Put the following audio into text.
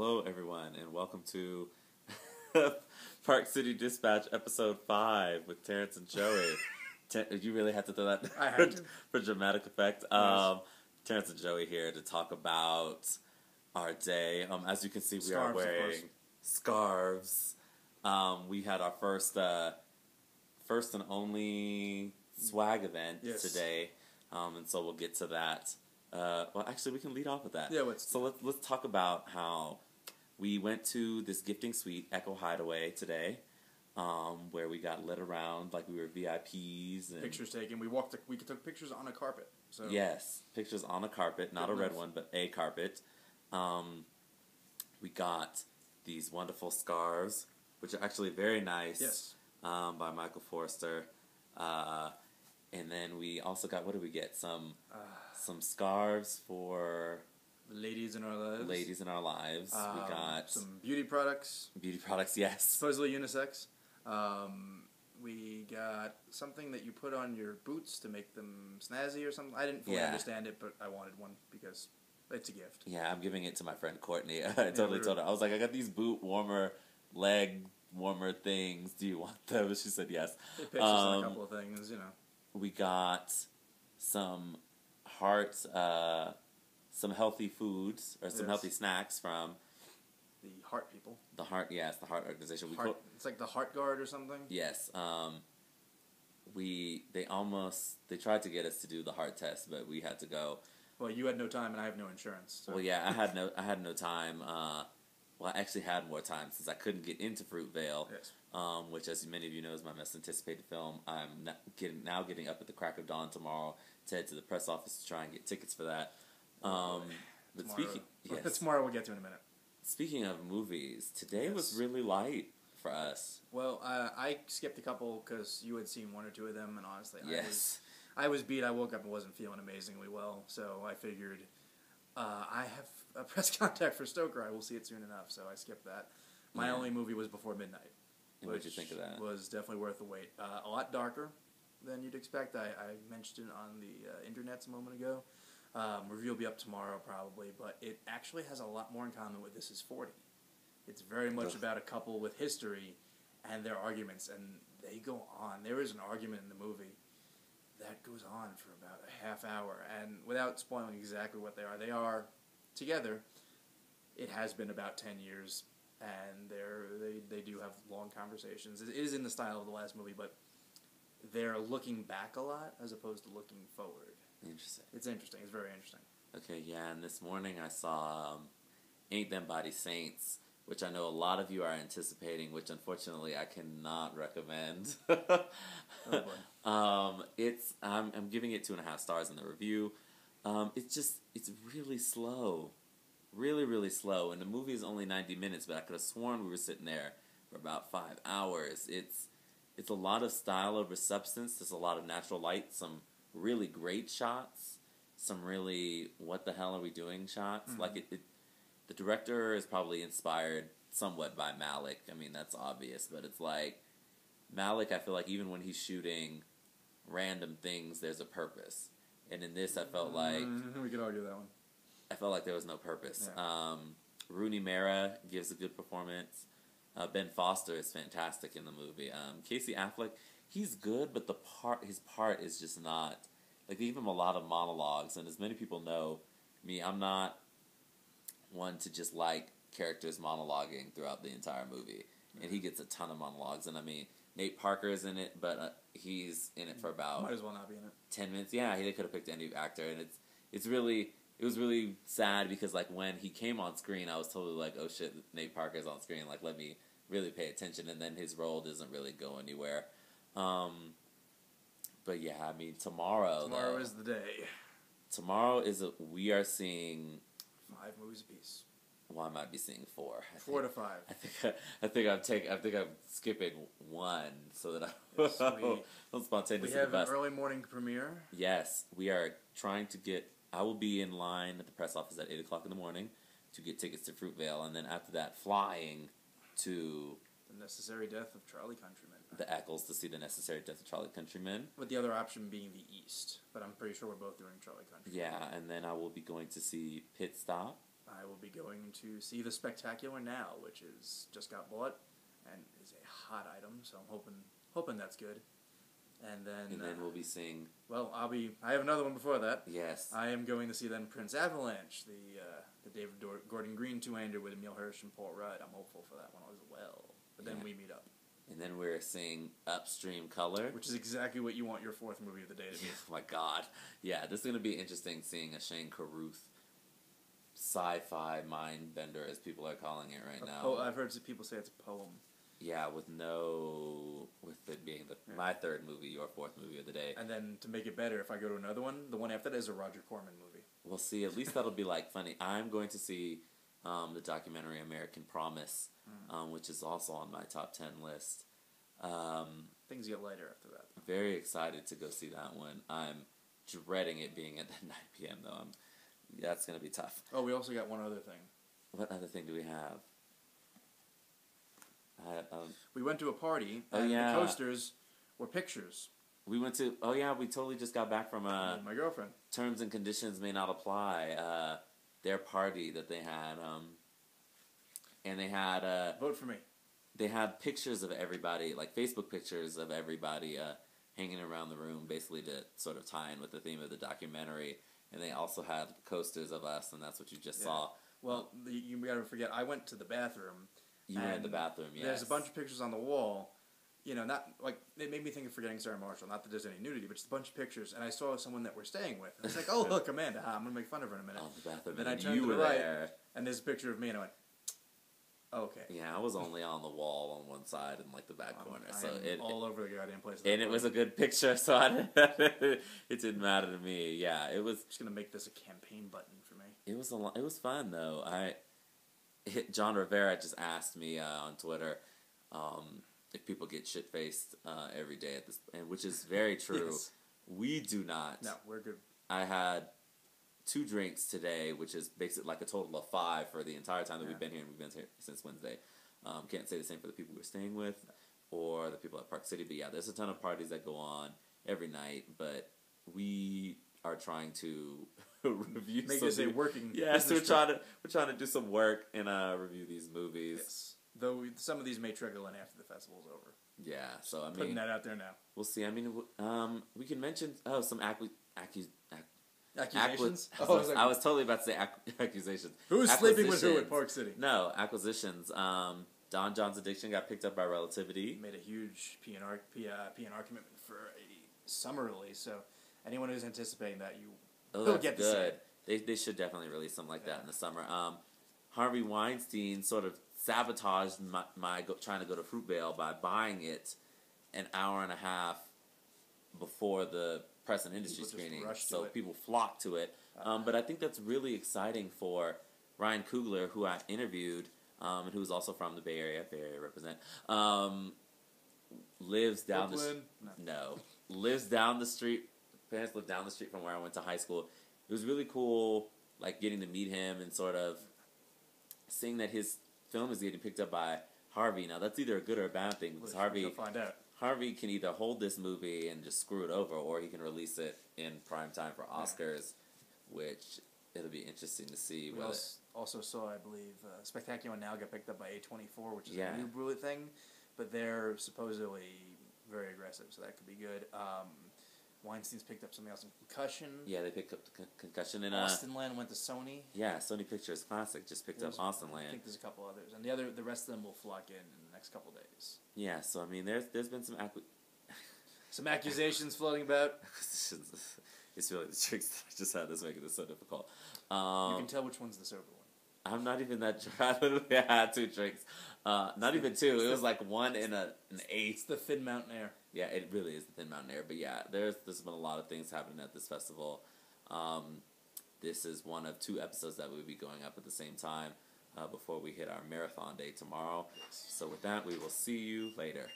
Hello, everyone, and welcome to Park City Dispatch, Episode 5 with Terrence and Joey. You really had to throw that I had to. for dramatic effect. Yes. Terrence and Joey here to talk about our day. As you can see, we are Scarves, of wearing course. scarves. We had our first and only swag event Yes. today, and so we'll get to that. Well, actually, we can lead off with that. Yeah, let's talk about how we went to this gifting suite, Echo Hideaway, today, where we got led around like we were VIPs and Pictures taken. We took pictures on a carpet. So yes, pictures on a carpet, not a red one, but a carpet. We got these wonderful scarves, which are actually very nice. Yes. By Michael Forster. And then we also got, what did we get? Some scarves for the ladies in our lives. We got some beauty products. Yes. Supposedly unisex. We got something that you put on your boots to make them snazzy or something. I didn't fully understand it, but I wanted one because it's a gift. Yeah, I'm giving it to my friend Courtney. I totally told her. I was like, I got these boot warmer, leg warmer things. Do you want them? She said yes. They pitched us on a couple of things, We got some some healthy foods or some healthy snacks from the Heart people. The Heart organization. It's like the Heart Guard or something. Yes. They tried to get us to do the heart test, but we had to go. Well, you had no time, and I have no insurance. So. Well, yeah, I had no time. Well, I actually had more time since I couldn't get into Fruitvale. Yes. Which, as many of you know, is my most anticipated film. I'm now getting up at the crack of dawn tomorrow to head to the press office to try and get tickets for that. But tomorrow we'll get to in a minute. Speaking of movies, today was really light for us. Well, I skipped a couple because you had seen one or two of them, and honestly, yes. I was beat. I woke up and wasn't feeling amazingly well, so I figured I have a press contact for Stoker. I will see it soon enough, so I skipped that. My only movie was Before Midnight. And what did you think of that? Was definitely worth the wait. A lot darker than you'd expect. I mentioned it on the internets a moment ago. Review will be up tomorrow probably, but it actually has a lot more in common with This Is 40. It's very much about a couple with history and their arguments, and they go on. There is an argument in the movie that goes on for about a half hour, and without spoiling exactly what they are together. It has been about 10 years, and they do have long conversations. It is in the style of the last movie, but they're looking back a lot as opposed to looking forward. Interesting. It's interesting. It's very interesting. Okay, yeah, and this morning I saw Ain't Them Body Saints, which I know a lot of you are anticipating, which unfortunately I cannot recommend. Oh boy. I'm giving it 2.5 stars in the review. It's really slow. Really, really slow. And the movie is only 90 minutes, but I could have sworn we were sitting there for about 5 hours. It's a lot of style over substance. There's a lot of natural light, some really great shots, some really what the hell are we doing shots. Mm-hmm. Like the director is probably inspired somewhat by Malick. I mean, that's obvious, but it's like Malick, I feel like even when he's shooting random things, there's a purpose. And in this, I felt like we could argue that one. I felt like there was no purpose. Yeah. Rooney Mara gives a good performance. Ben Foster is fantastic in the movie. Casey Affleck, he's good, but his part is just not. Like, they give him a lot of monologues, and as many people know me, I'm not one to just like characters monologuing throughout the entire movie. And he gets a ton of monologues, and I mean, Nate Parker is in it, but he's in it for about... Might as well not be in it. 10 minutes. Yeah, they could have picked any actor, and it was really sad because, like, when he came on screen, I was totally like, oh shit, Nate Parker's on screen, like, let me really pay attention, and then his role doesn't really go anywhere. But yeah, I mean, tomorrow is the day. Tomorrow we are seeing 5 movies apiece. Well, I might be seeing 4. 4 to 5. I think I'm skipping 1 so that I'm spontaneous. We have an early morning premiere. Yes, we are trying to get. I will be in line at the press office at 8 o'clock in the morning to get tickets to Fruitvale, and then after that, flying to The Necessary Death of Charlie Countryman. The Eccles to see The Necessary Death of Charlie Countryman. With the other option being the East, but I'm pretty sure we're both doing Charlie Countryman. Yeah, and then I will be going to see Pit Stop. I will be going to see The Spectacular Now, which is just got bought and is a hot item. So I'm hoping that's good. And then we'll be seeing. Well, I have another one before that. Yes. I am going to see then Prince Avalanche, the David Gordon Green two-hander with Emile Hirsch and Paul Rudd. I'm hopeful for that one as well. But then we meet up. And then we're seeing Upstream Color, Which is exactly what you want your fourth movie of the day to be. Oh my God. Yeah, this is going to be interesting seeing a Shane Carruth sci-fi mind bender, as people are calling it right now. Oh, I've heard people say it's a poem. Yeah, with it being my third movie, your fourth movie of the day. And then to make it better, if I go to another one, the one after that is a Roger Corman movie. We'll see. At least that'll be like funny. I'm going to see the documentary American Promise, which is also on my top 10 list. Things get lighter after that. Very excited to go see that one. I'm dreading it being at 9 p.m. though. That's going to be tough. Oh, we also got one other thing. What other thing do we have? We went to a party, and the coasters were pictures. We went to, we totally just got back from my girlfriend. Terms and Conditions May Not Apply, their party that they had, and they had... Vote for me. They had pictures of everybody, like Facebook pictures of everybody hanging around the room, basically to sort of tie in with the theme of the documentary, and they also had posters of us, and that's what you just saw. Well, you gotta forget, I went to the bathroom. You were in the bathroom, yes. There's a bunch of pictures on the wall. You know, not like it made me think of Forgetting Sarah Marshall. Not that there's any nudity, but just a bunch of pictures. And I saw someone that we're staying with. And I was like, "Oh, look, Amanda! I'm gonna make fun of her in a minute." Oh, the bathroom. Then I turned to the right, and there's a picture of me, and I went, "Okay." Yeah, I was only on the wall on one side and like the back corner, so all over the goddamn place. And it was a good picture, so it didn't matter to me. Yeah, it was. Just gonna make this a campaign button for me. It was It was fun though. John Rivera just asked me on Twitter if people get shit faced every day at this, and which is very true. Yes. We do not. No, we're good. I had 2 drinks today, which is basically like a total of 5 for the entire time that we've been here, and we've been here since Wednesday. Can't say the same for the people we're staying with or the people at Park City, but yeah, there's a ton of parties that go on every night, but we are trying to review. Make this a working. Yes, we're trying to do some work and review these movies. Yes. Though some of these may trickle in after the festival's over. Yeah, so I mean, putting that out there now. We'll see. I mean, we can mention some accusations. I was totally about to say accusations. Who's sleeping with who at Park City? No, acquisitions. Don John's Addiction got picked up by Relativity. Made a huge P&R commitment for a summer release. So anyone who's anticipating that, will get to see it. They should definitely release something like that in the summer. Harvey Weinstein sort of sabotaged my trying to go to Fruitvale by buying it an hour and a half before the press and industry screening, so people flocked to it. But I think that's really exciting for Ryan Coogler, who I interviewed, and who's also from the Bay Area. Bay Area represent. Lives down lives down the street. Parents live down the street from where I went to high school. It was really cool, like getting to meet him and sort of seeing that his film is getting picked up by Harvey. Now that's either a good or a bad thing, because Harvey can either hold this movie and just screw it over, or he can release it in prime time for Oscars, which it'll be interesting to see. We also saw, I believe, Spectacular Now got picked up by A24, which is a new Brewery thing, but they're supposedly very aggressive, so that could be good. Weinstein's picked up something else in Concussion. Yeah, they picked up Concussion. And Austenland went to Sony. Yeah, Sony Pictures Classic just picked up Austenland. I think there's a couple others, and the rest of them will flock in the next couple days. Yeah, so I mean, there's been some accusations floating about. It's really the tricks that I just had that's making this so difficult. You can tell which one's the sober one. I'm not even that dry. I literally had 2 drinks. Not even 2. It was like 1 and an 8. It's the Thin Mountain Air. Yeah, it really is the Thin Mountain Air. But yeah, there's been a lot of things happening at this festival. This is one of 2 episodes that will be going up at the same time before we hit our marathon day tomorrow. So with that, we will see you later.